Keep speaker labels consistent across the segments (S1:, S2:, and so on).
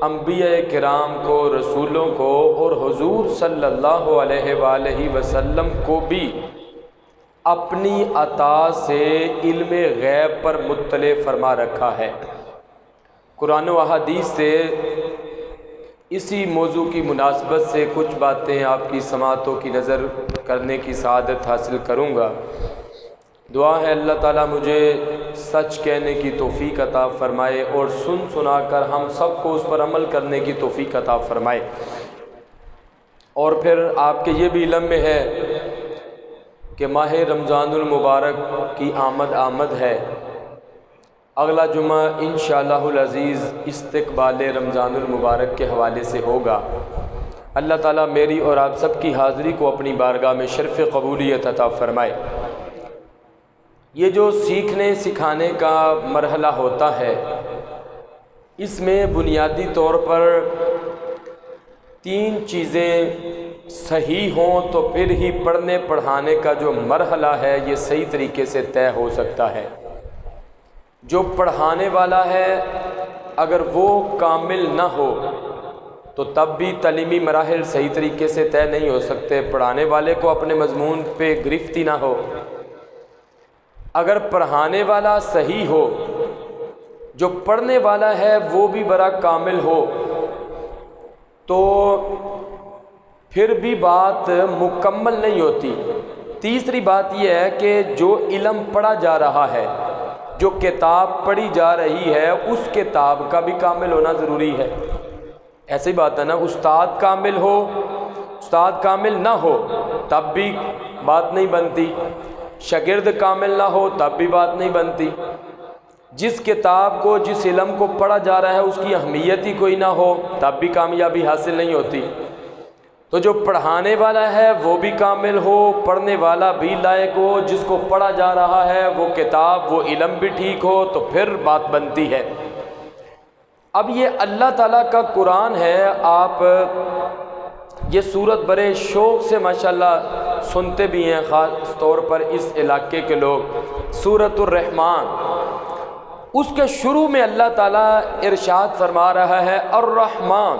S1: انبیاء کرام کو، رسولوں کو اور حضور صلی اللہ علیہ وآلہ وسلم کو بھی اپنی عطا سے علم غیب پر مطلع فرما رکھا ہے۔ قرآن و احادیث سے اسی موضوع کی مناسبت سے کچھ باتیں آپ کی سماعتوں کی نظر کرنے کی سعادت حاصل کروں گا۔ دعا ہے اللہ تعالیٰ مجھے سچ کہنے کی توفیق عطا فرمائے اور سن سنا کر ہم سب کو اس پر عمل کرنے کی توفیق عطا فرمائے۔ اور پھر آپ کے یہ بھی علم میں ہے کہ ماہ رمضان المبارک کی آمد ہے۔ اگلا جمعہ انشاءاللہ العزیز استقبال رمضان المبارک کے حوالے سے ہوگا۔ اللہ تعالیٰ میری اور آپ سب کی حاضری کو اپنی بارگاہ میں شرف قبولیت عطا فرمائے۔ یہ جو سیکھنے سکھانے کا مرحلہ ہوتا ہے، اس میں بنیادی طور پر 3 چیزیں صحیح ہوں تو پھر ہی پڑھنے پڑھانے کا جو مرحلہ ہے یہ صحیح طریقے سے طے ہو سکتا ہے۔ جو پڑھانے والا ہے اگر وہ کامل نہ ہو تو تب بھی تعلیمی مراحل صحیح طریقے سے طے نہیں ہو سکتے، پڑھانے والے کو اپنے مضمون پہ گرفتی نہ ہو۔ اگر پڑھانے والا صحیح ہو، جو پڑھنے والا ہے وہ بھی بڑا کامل ہو، تو پھر بھی بات مکمل نہیں ہوتی۔ تیسری بات یہ ہے کہ جو علم پڑھا جا رہا ہے، جو کتاب پڑھی جا رہی ہے، اس کتاب کا بھی کامل ہونا ضروری ہے۔ ایسی بات ہے نا، استاد کامل ہو، استاد کامل نہ ہو تب بھی بات نہیں بنتی، شاگرد کامل نہ ہو تب بھی بات نہیں بنتی۔ جس کتاب کو، جس علم کو پڑھا جا رہا ہے اس کی اہمیت ہی کوئی نہ ہو تب بھی کامیابی حاصل نہیں ہوتی۔ تو جو پڑھانے والا ہے وہ بھی کامل ہو، پڑھنے والا بھی لائق ہو، جس کو پڑھا جا رہا ہے وہ کتاب، وہ علم بھی ٹھیک ہو تو پھر بات بنتی ہے۔ اب یہ اللہ تعالیٰ کا قرآن ہے، آپ یہ سورت بڑے شوق سے ماشاءاللہ سنتے بھی ہیں، خاص طور پر اس علاقے کے لوگ۔ سورۃ الرحمن، اس کے شروع میں اللہ تعالیٰ ارشاد فرما رہا ہے الرحمن،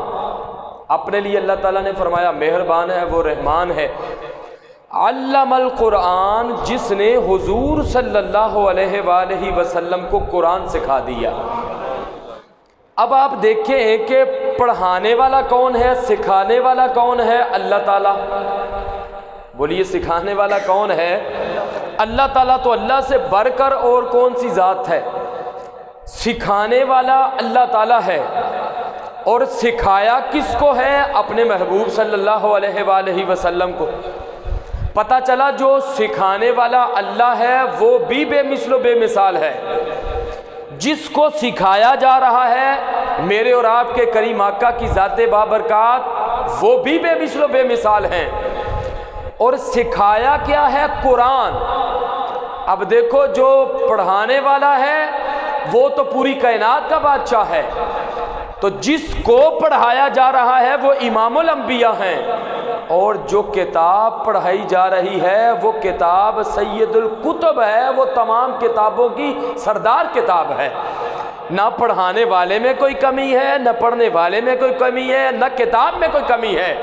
S1: اپنے لیے اللہ تعالیٰ نے فرمایا مہربان ہے، وہ رحمان ہے۔ علم القرآن، جس نے حضور صلی اللہ علیہ وآلہ وسلم کو قرآن سکھا دیا۔ اب آپ دیکھیں کہ پڑھانے والا کون ہے، سکھانے والا کون ہے؟ اللہ تعالیٰ۔ بولیے سکھانے والا کون ہے؟ اللہ تعالیٰ۔ تو اللہ سے بڑھ کر اور کون سی ذات ہے؟ سکھانے والا اللہ تعالیٰ ہے، اور سکھایا کس کو ہے؟ اپنے محبوب صلی اللہ علیہ وآلہ وسلم کو۔ پتہ چلا جو سکھانے والا اللہ ہے وہ بھی بے مثل و بے مثال ہے، جس کو سکھایا جا رہا ہے میرے اور آپ کے کریم آقا کی ذات بابرکات، وہ بھی بے مثل و بے مثال ہیں۔ اور سکھایا کیا ہے؟ قرآن۔ اب دیکھو جو پڑھانے والا ہے وہ تو پوری کائنات کا بادشاہ ہے، تو جس کو پڑھایا جا رہا ہے وہ امام الانبیاء ہیں، اور جو کتاب پڑھائی جا رہی ہے وہ کتاب سید الکتب ہے، وہ تمام کتابوں کی سردار کتاب ہے۔ نہ پڑھانے والے میں کوئی کمی ہے، نہ پڑھنے والے میں کوئی کمی ہے، نہ کتاب میں کوئی کمی ہے۔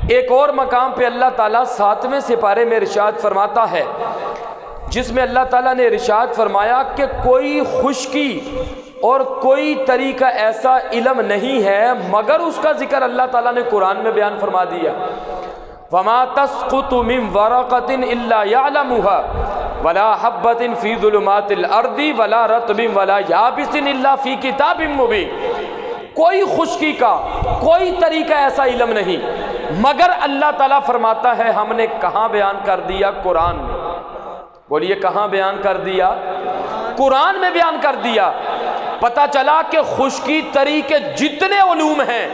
S1: ایک اور مقام پہ اللہ تعالیٰ 7ویں سپارے میں ارشاد فرماتا ہے، جس میں اللہ تعالیٰ نے ارشاد فرمایا کہ کوئی خشکی اور کوئی طریقہ ایسا علم نہیں ہے مگر اس کا ذکر اللہ تعالیٰ نے قرآن میں بیان فرما دیا۔ وَمَا تَسْقُطُ مِن وَرَقَةٍ إِلَّا يَعْلَمُهَا وَلَا حَبَّةٍ فِي ظُلُمَاتِ الْأَرْضِ وَلَا رَطْبٍ وَلَا يَابِسٍ إِلَّا فِي كِتَابٍ مُبِينٍ۔ کوئی خشکی کا کوئی طریقہ ایسا علم نہیں مگر اللہ تعالیٰ فرماتا ہے ہم نے کہاں بیان کر دیا؟ قرآن میں۔ بولیے کہاں بیان کر دیا؟ قرآن میں بیان کر دیا۔ پتہ چلا کہ خشکی طریقے جتنے علوم ہیں،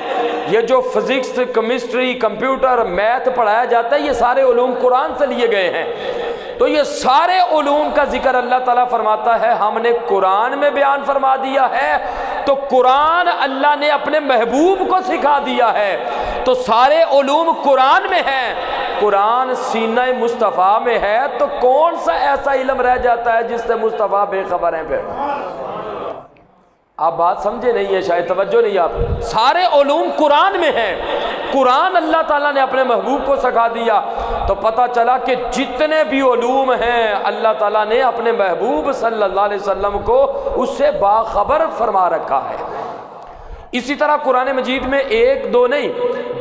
S1: یہ جو فزکس، کیمسٹری، کمپیوٹر، میتھ پڑھایا جاتا ہے، یہ سارے علوم قرآن سے لیے گئے ہیں۔ تو یہ سارے علوم کا ذکر اللہ تعالیٰ فرماتا ہے ہم نے قرآن میں بیان فرما دیا ہے، تو قرآن اللہ نے اپنے محبوب کو سکھا دیا ہے، تو سارے علوم قرآن میں ہیں۔ قرآن سینہ مصطفیٰ میں ہے تو کون سا ایسا علم رہ جاتا ہے جس سے مصطفیٰ بے خبر ہیں؟ پھر آپ بات سمجھے نہیں ہے، شاید توجہ نہیں آپ. سارے علوم قرآن میں ہیں. قرآن اللہ تعالیٰ نے اپنے محبوب کو سکھا دیا تو پتہ چلا کہ جتنے بھی علوم ہیں اللہ تعالیٰ نے اپنے محبوب صلی اللہ علیہ وسلم کو اس سے باخبر فرما رکھا ہے. اسی طرح قرآن مجید میں ایک دو نہیں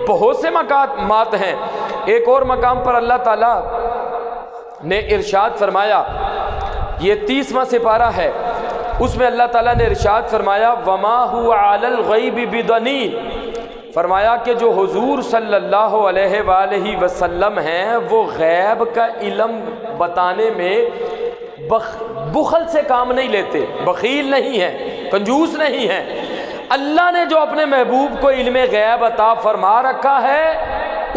S1: بہت سے مقامات ہیں. ایک اور مقام پر اللہ تعالیٰ نے ارشاد فرمایا، یہ 30واں سپارہ ہے، اس میں اللہ تعالیٰ نے ارشاد فرمایا وما هو علی الغیب بضنین، فرمایا کہ جو حضور صلی اللہ علیہ وآلہ وسلم ہیں وہ غیب کا علم بتانے میں بخل سے کام نہیں لیتے، بخیل نہیں ہیں، کنجوس نہیں ہیں. اللہ نے جو اپنے محبوب کو علم غیب عطا فرما رکھا ہے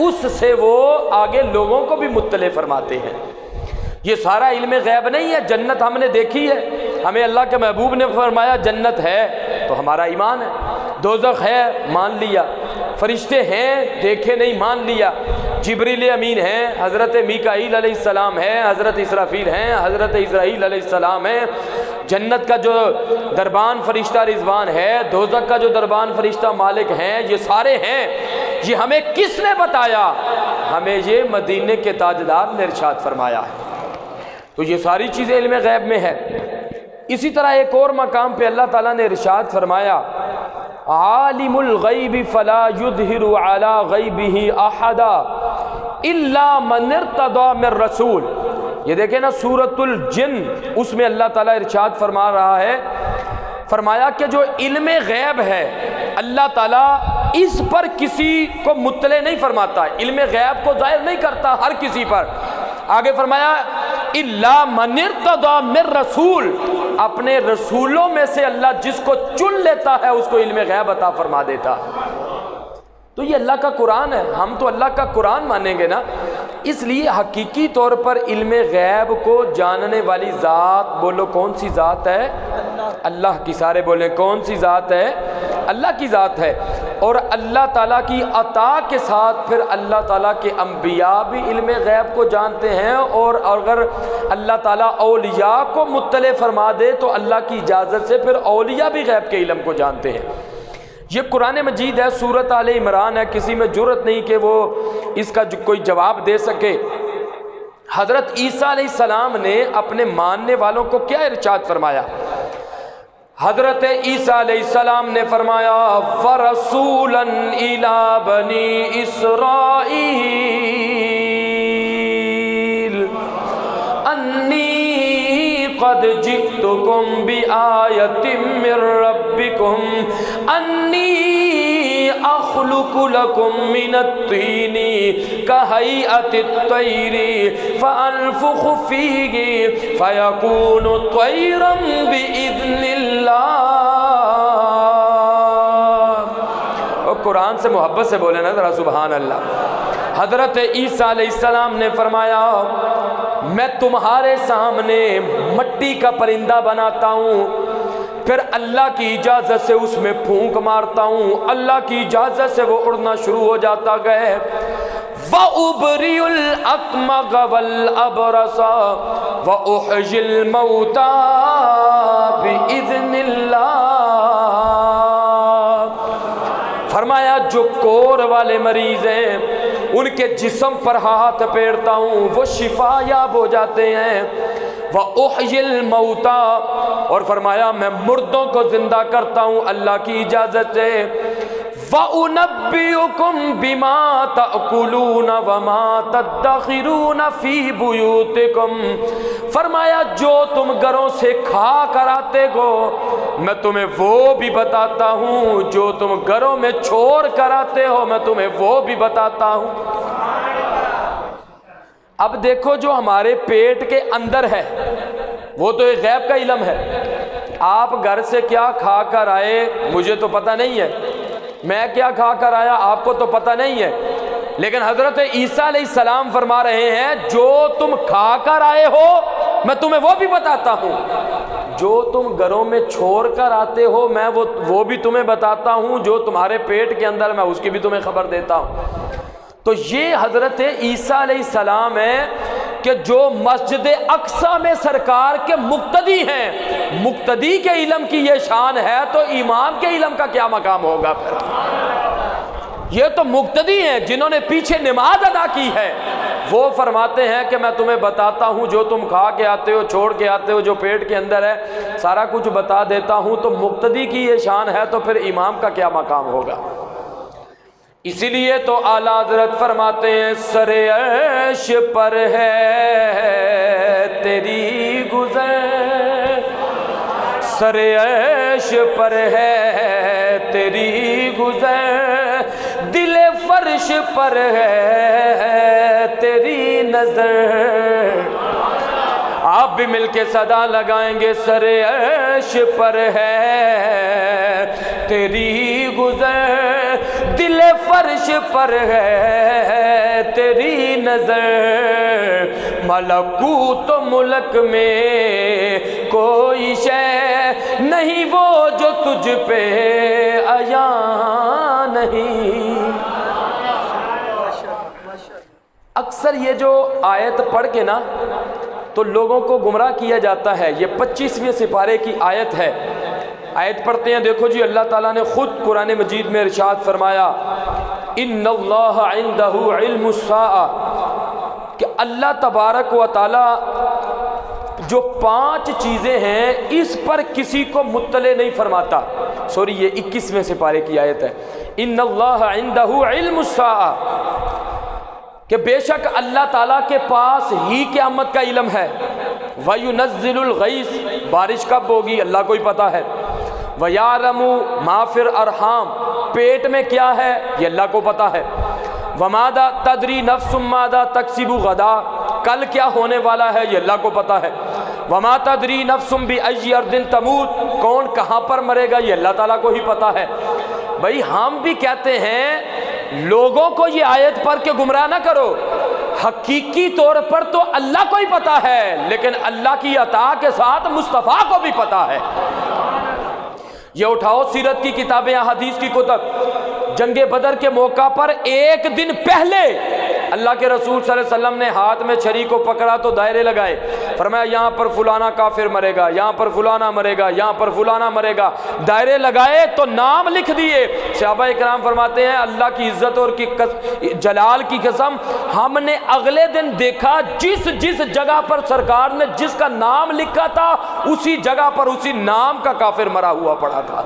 S1: اس سے وہ آگے لوگوں کو بھی مطلع فرماتے ہیں. یہ سارا علم غیب نہیں ہے. جنت ہم نے دیکھی ہے، ہمیں اللہ کے محبوب نے فرمایا جنت ہے تو ہمارا ایمان ہے. دوزخ ہے مان لیا، فرشتے ہیں دیکھے نہیں مان لیا، جبریل امین ہیں، حضرت میکائیل علیہ السلام ہے، حضرت اسرافیل ہیں، حضرت اسرائیل علیہ السلام ہیں. جنت کا جو دربان فرشتہ رضوان ہے، دوزخ کا جو دربان فرشتہ مالک ہیں، یہ سارے ہیں. یہ ہمیں کس نے بتایا؟ ہمیں یہ مدینے کے تاجدار نے ارشاد فرمایا ہے. تو یہ ساری چیزیں علم غیب میں ہے. اسی طرح ایک اور مقام پہ اللہ تعالیٰ نے ارشاد فرمایا عالم الغیب فلا یظہر علی غیبہ احدا الا من ارتضی من رسول. یہ دیکھیں نا سورۃ الجن، اس میں اللہ تعالیٰ ارشاد فرما رہا ہے، فرمایا کہ جو علم غیب ہے اللہ تعالیٰ اس پر کسی کو مطلع نہیں فرماتا، علم غیب کو ظاہر نہیں کرتا ہر کسی پر. آگے فرمایا الا من ارتضی من رسول، اپنے رسولوں میں سے اللہ جس کو چن لیتا ہے اس کو علم غیب عطا فرما دیتا. تو یہ اللہ کا قرآن ہے، ہم تو اللہ کا قرآن مانیں گے نا. اس لیے حقیقی طور پر علم غیب کو جاننے والی ذات بولو کون سی ذات ہے؟ اللہ کی. سارے بولیں کون سی ذات ہے؟ اللہ کی ذات ہے. اور اللہ تعالیٰ کی عطا کے ساتھ پھر اللہ تعالیٰ کے انبیاء بھی علم غیب کو جانتے ہیں، اور اگر اللہ تعالیٰ اولیاء کو مطلع فرما دے تو اللہ کی اجازت سے پھر اولیاء بھی غیب کے علم کو جانتے ہیں. یہ قرآن مجید ہے، سورۃ آل عمران ہے، کسی میں جرأت نہیں کہ وہ اس کا کوئی جواب دے سکے. حضرت عیسیٰ علیہ السلام نے اپنے ماننے والوں کو کیا ارشاد فرمایا؟ حضرت عیسیٰ علیہ السلام نے فرمایا وَرَسُولًا إِلَىٰ بَنِي إِسْرَائِيلَ أَنِّي قَدْ جِئْتُكُمْ بِآيَةٍ مِّن رَّبِّكُمْ أَنِّي أَخْلُقُ لَكُم مِّنَ الطِّينِ كَهَيْئَةِ الطَّيْرِ فَأَنفُخُ فِيهِ فَيَكُونُ طَيْرًا بِإِذْنِ اللَّهِ. اور قرآن سے محبت سے بولے نا ذرا سبحان اللہ. حضرت عیسیٰ علیہ السلام نے فرمایا میں تمہارے سامنے مٹی کا پرندہ بناتا ہوں، پھر اللہ کی اجازت سے اس میں پھونک مارتا ہوں، اللہ کی اجازت سے وہ اڑنا شروع ہو جاتا گئے. وَأُبْرِئُ الْأَكْمَغَ وَالْأَبْرَصَ وَأُحْيِي الْمَوْتَى بِإِذْنِ اللَّهِ. فرمایا جو کور والے مریض ہیں ان کے جسم پر ہاتھ پھیرتا ہوں وہ شفا یاب ہو جاتے ہیں. وَأُحْيِي الْمَوْتَى، اور فرمایا میں مردوں کو زندہ کرتا ہوں اللہ کی اجازت سے. وَأُنَبِّئُكُمْ بِمَا تَأْكُلُونَ وَمَا تَدَّخِرُونَ فِي بُيُوتِكُمْ، فرمایا جو تم گھروں سے کھا کر آتے ہو میں تمہیں وہ بھی بتاتا ہوں، جو تم گھروں میں چھوڑ کر آتے ہو میں تمہیں وہ بھی بتاتا ہوں. اب دیکھو جو ہمارے پیٹ کے اندر ہے وہ تو ایک غیب کا علم ہے. آپ گھر سے کیا کھا کر آئے مجھے تو پتہ نہیں ہے، میں کیا کھا کر آیا آپ کو تو پتہ نہیں ہے، لیکن حضرت عیسیٰ علیہ السلام فرما رہے ہیں جو تم کھا کر آئے ہو میں تمہیں وہ بھی بتاتا ہوں، جو تم گھروں میں چھوڑ کر آتے ہو میں وہ بھی تمہیں بتاتا ہوں، جو تمہارے پیٹ کے اندر میں اس کی بھی تمہیں خبر دیتا ہوں. تو یہ حضرت عیسیٰ علیہ السلام ہے کہ جو مسجد اقصی میں سرکار کے مقتدی ہیں، مقتدی کے علم کی یہ شان ہے تو امام کے علم کا کیا مقام ہوگا پھر؟ یہ تو مقتدی ہیں جنہوں نے پیچھے نماز ادا کی ہے، وہ فرماتے ہیں کہ میں تمہیں بتاتا ہوں جو تم کھا کے آتے ہو، چھوڑ کے آتے ہو، جو پیٹ کے اندر ہے، سارا کچھ بتا دیتا ہوں۔ تو مقتدی کی یہ شان ہے تو پھر امام کا کیا مقام ہوگا؟ اسی لیے تو اعلیٰ حضرت فرماتے ہیں سر عرش پر ہے تیری گزر، سر عرش پر ہے تیری گزر، دل فرش پر ہے تیری نظر۔ آپ بھی مل کے صدا لگائیں گے سر عرش پر ہے تیری گزر، دل فرش پر ہے تیری نظر، ملکوت ملک میں کوئی شے نہیں وہ جو تجھ پہ عیاں نہیں۔ اکثر یہ جو آیت پڑھ کے نا تو لوگوں کو گمراہ کیا جاتا ہے۔ یہ 25ویں سپارے کی آیت ہے، آیت پڑھتے ہیں، دیکھو جی اللہ تعالیٰ نے خود قرآن مجید میں ارشاد فرمایا ان اللہ عندہ علم الساعہ، کہ اللہ تبارک و تعالیٰ جو 5 چیزیں ہیں اس پر کسی کو مطلع نہیں فرماتا۔ سوری یہ 21ویں سپارے کی آیت ہے، ان اللہ عندہ علم الساعہ، کہ بے شک اللہ تعالیٰ کے پاس ہی قیامت کا علم ہے۔ وَيُنَزِّلُ الْغَيْثَ، بارش کب ہوگی اللہ کو ہی پتہ ہے۔ وَيَعْلَمُ مَا فِي الْأَرْحَامِ، پیٹ میں کیا ہے یہ اللہ کو پتہ ہے۔ وَمَاذَا تَدْرِي نَفْسٌ مَاذَا تَكْسِبُ غَدًا، کل کیا ہونے والا ہے یہ اللہ کو پتہ ہے۔ وَمَا تَدْرِي نَفْسٌ بِأَيِّ أَرْضٍ تَمُوتُ، کون کہاں پر مرے گا یہ اللہ تعالیٰ کو ہی پتہ ہے۔ بھائی ہم بھی کہتے ہیں لوگوں کو یہ آیت پڑھ کے گمراہ نہ کرو، حقیقی طور پر تو اللہ کو ہی پتہ ہے، لیکن اللہ کی عطا کے ساتھ مصطفیٰ کو بھی پتہ ہے۔ یہ اٹھاؤ سیرت کی کتابیں، احادیث کی کتب، جنگ بدر کے موقع پر ایک دن پہلے اللہ کے رسول صلی اللہ علیہ وسلم نے ہاتھ میں چھری کو پکڑا تو دائرے لگائے، فرمایا یہاں پر فلانا کافر مرے گا، یہاں پر فلانا مرے گا، یہاں پر فلانا مرے گا، دائرے لگائے تو نام لکھ دیے۔ صحابہ کرام فرماتے ہیں اللہ کی عزت اور کی جلال کی قسم، ہم نے اگلے دن دیکھا جس جگہ پر سرکار نے جس کا نام لکھا تھا اسی جگہ پر اسی نام کا کافر مرا ہوا پڑا تھا۔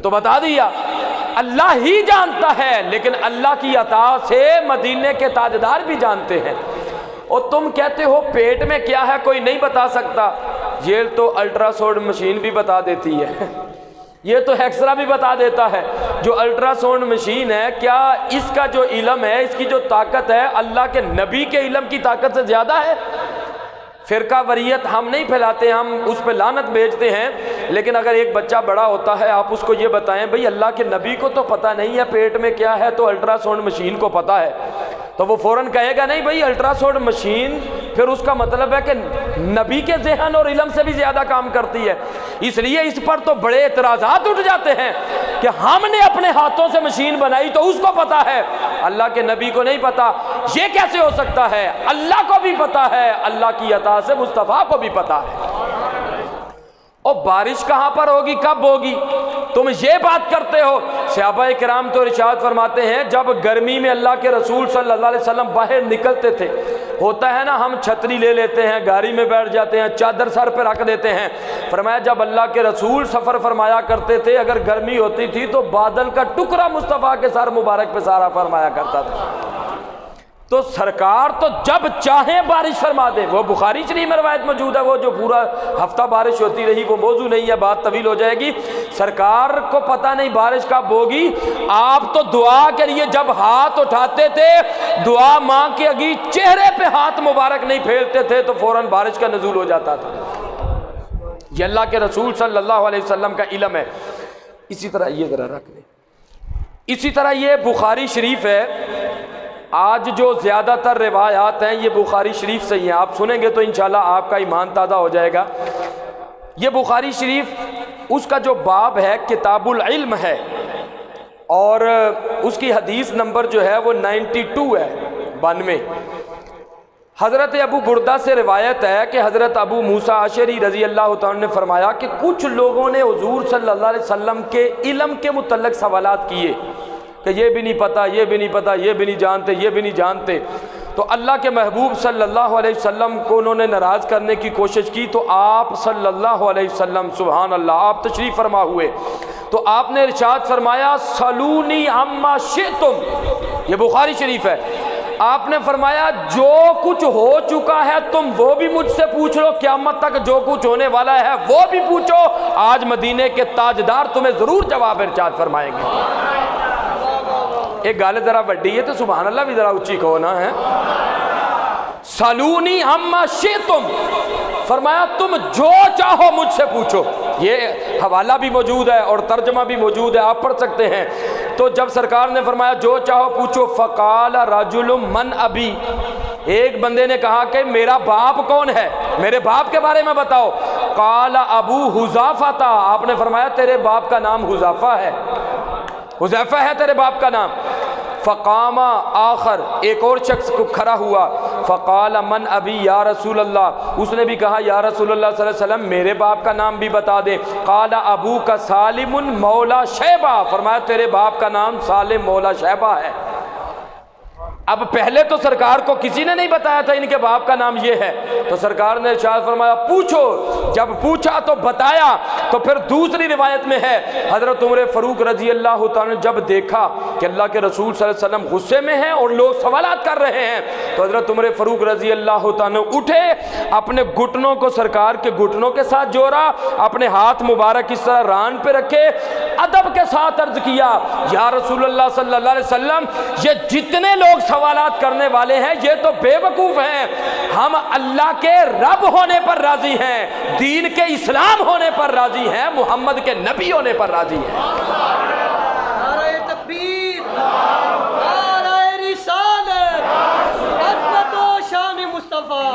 S1: تو بتا دیا اللہ ہی جانتا ہے، لیکن اللہ کی عطا سے مدینے کے تاجدار بھی جانتے ہیں۔ اور تم کہتے ہو پیٹ میں کیا ہے کوئی نہیں بتا سکتا، یہ تو الٹرا ساؤنڈ مشین بھی بتا دیتی ہے، یہ تو ایکسرا بھی بتا دیتا ہے۔ جو الٹرا ساؤنڈ مشین ہے، کیا اس کا جو علم ہے، اس کی جو طاقت ہے اللہ کے نبی کے علم کی طاقت سے زیادہ ہے؟ فرقہ وریت ہم نہیں پھیلاتے، ہم اس پہ لعنت بھیجتے ہیں، لیکن اگر ایک بچہ بڑا ہوتا ہے آپ اس کو یہ بتائیں بھئی اللہ کے نبی کو تو پتہ نہیں ہے پیٹ میں کیا ہے، تو الٹرا ساؤنڈ مشین کو پتہ ہے، تو وہ فوراً کہے گا نہیں بھئی الٹرا ساؤنڈ مشین، پھر اس کا مطلب ہے کہ نبی کے ذہن اور علم سے بھی زیادہ کام کرتی ہے۔ اس لیے اس پر تو بڑے اعتراضات اٹھ جاتے ہیں کہ ہم نے اپنے ہاتھوں سے مشین بنائی تو اس کو پتہ ہے، اللہ کے نبی کو نہیں پتہ، یہ کیسے ہو سکتا ہے؟ اللہ کو بھی پتہ ہے، اللہ کی عطا سے مصطفیٰ کو بھی پتہ ہے۔ اور بارش کہاں پر ہوگی، کب ہوگی، تم یہ بات کرتے ہو؟ صحابہ کرام تو ارشاد فرماتے ہیں جب گرمی میں اللہ کے رسول صلی اللہ علیہ وسلم باہر نکلتے تھے، ہوتا ہے نا ہم چھتری لے لیتے ہیں، گاڑی میں بیٹھ جاتے ہیں، چادر سر پہ رکھ دیتے ہیں، فرمایا جب اللہ کے رسول سفر فرمایا کرتے تھے اگر گرمی ہوتی تھی تو بادل کا ٹکڑا مصطفیٰ کے سر مبارک پہ سارا فرمایا کرتا تھا۔ تو سرکار تو جب چاہیں بارش فرما دے، وہ بخاری شریف میں روایت موجود ہے، وہ جو پورا ہفتہ بارش ہوتی رہی وہ موضوع نہیں ہے، بات طویل ہو جائے گی۔ سرکار کو پتہ نہیں بارش کب ہوگی، آپ تو دعا کے لیے جب ہاتھ اٹھاتے تھے دعا مانگ کے اگی چہرے پہ ہاتھ مبارک نہیں پھیرتے تھے تو فوراً بارش کا نزول ہو جاتا تھا۔ یہ اللہ کے رسول صلی اللہ علیہ وسلم کا علم ہے۔ اسی طرح یہ ذرا رکھ لیں، اسی طرح یہ بخاری شریف ہے، آج جو زیادہ تر روایات ہیں یہ بخاری شریف سے ہی ہیں، آپ سنیں گے تو انشاءاللہ آپ کا ایمان تازہ ہو جائے گا۔ یہ بخاری شریف اس کا جو باب ہے کتاب العلم ہے، اور اس کی حدیث نمبر جو ہے وہ 92 ہے، 92۔ حضرت ابو بردہ سے روایت ہے کہ حضرت ابو موسیٰ اشعری رضی اللہ تعالیٰ نے فرمایا کہ کچھ لوگوں نے حضور صلی اللہ علیہ وسلم کے علم کے متعلق سوالات کیے کہ یہ بھی نہیں پتہ، یہ بھی نہیں پتہ، یہ بھی نہیں جانتے، یہ بھی نہیں جانتے. تو اللہ کے محبوب صلی اللہ علیہ وسلم کو انہوں نے ناراض کرنے کی کوشش کی، تو آپ صلی اللہ علیہ وسلم سبحان اللہ آپ تشریف فرما ہوئے تو آپ نے ارشاد فرمایا سلونی عما شئتم، یہ بخاری شریف ہے. آپ نے فرمایا جو کچھ ہو چکا ہے تم وہ بھی مجھ سے پوچھ لو، قیامت تک جو کچھ ہونے والا ہے وہ بھی پوچھو، آج مدینے کے تاجدار تمہیں ضرور جواب ارشاد فرمائیں گے. ایک گال ذرا بڑی ہے تو سبحان اللہ بھی ذرا اونچی کہو نا. ہے سالونی عما شئتم، فرمایا تم جو چاہو مجھ سے پوچھو. یہ حوالہ بھی موجود ہے اور ترجمہ بھی موجود ہے، آپ پڑھ سکتے ہیں. تو جب سرکار نے فرمایا جو چاہو پوچھو، فقال رجل من ابی، ایک بندے نے کہا کہ میرا باپ کون ہے، میرے باپ کے بارے میں بتاؤ. قال ابو حذافہ، آپ نے فرمایا تیرے باپ کا نام حذافہ ہے، حذیفہ ہے تیرے باپ کا نام. فقام آخر، ایک اور شخص کو کھڑا ہوا، فقال من ابی یا رسول اللہ، اس نے بھی کہا یا رسول اللہ صلی اللہ علیہ وسلم میرے باپ کا نام بھی بتا دیں. قال ابو کا سالم مولا شیبہ، فرمایا تیرے باپ کا نام سالم مولا شیبہ ہے. اب پہلے تو سرکار کو کسی نے نہیں بتایا تھا ان کے باپ کا نام یہ ہے، تو سرکار نے ارشاد فرمایا پوچھو. جب پوچھا تو بتایا. تو پھر دوسری روایت میں ہے حضرت عمر فاروق رضی اللہ تعالیٰ نے جب دیکھا کہ اللہ کے رسول صلی اللہ علیہ وسلم غصے میں ہیں اور لوگ سوالات کر رہے ہیں، تو حضرت عمر فاروق رضی اللہ تعالیٰ اٹھے، اپنے گھٹنوں کو سرکار کے گھٹنوں کے ساتھ جوڑا، اپنے ہاتھ مبارک اس طرح ران پہ رکھے، ادب کے ساتھ عرض کیا یا رسول اللہ صلی اللہ علیہ وسلم یہ جتنے لوگ سوالات کرنے والے ہیں یہ تو بے وقوف ہیں، ہم اللہ کے رب ہونے پر راضی ہیں، دین کے اسلام ہونے پر راضی ہیں، محمد کے نبی ہونے پر راضی ہیں.
S2: نعرہ تکبیر، نعرہ رسالت، عظمت و شان مصطفیٰ،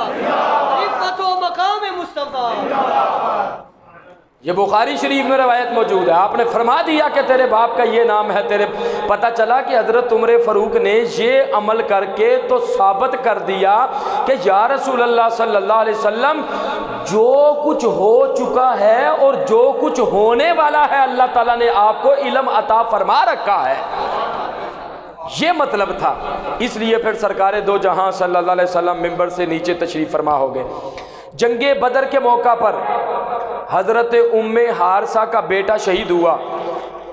S2: عفت و مقام مصطفیٰ.
S1: یہ بخاری شریف میں روایت موجود ہے. آپ نے فرما دیا کہ تیرے باپ کا یہ نام ہے، تیرے پتہ چلا کہ حضرت عمر فاروق نے یہ عمل کر کے تو ثابت کر دیا کہ یا رسول اللہ صلی اللہ علیہ وسلم جو کچھ ہو چکا ہے اور جو کچھ ہونے والا ہے اللہ تعالیٰ نے آپ کو علم عطا فرما رکھا ہے. یہ مطلب تھا. اس لیے پھر سرکار دو جہاں صلی اللہ علیہ وسلم منبر سے نیچے تشریف فرما ہو گئے. جنگ بدر کے موقع پر حضرت ام حارثہ کا بیٹا شہید ہوا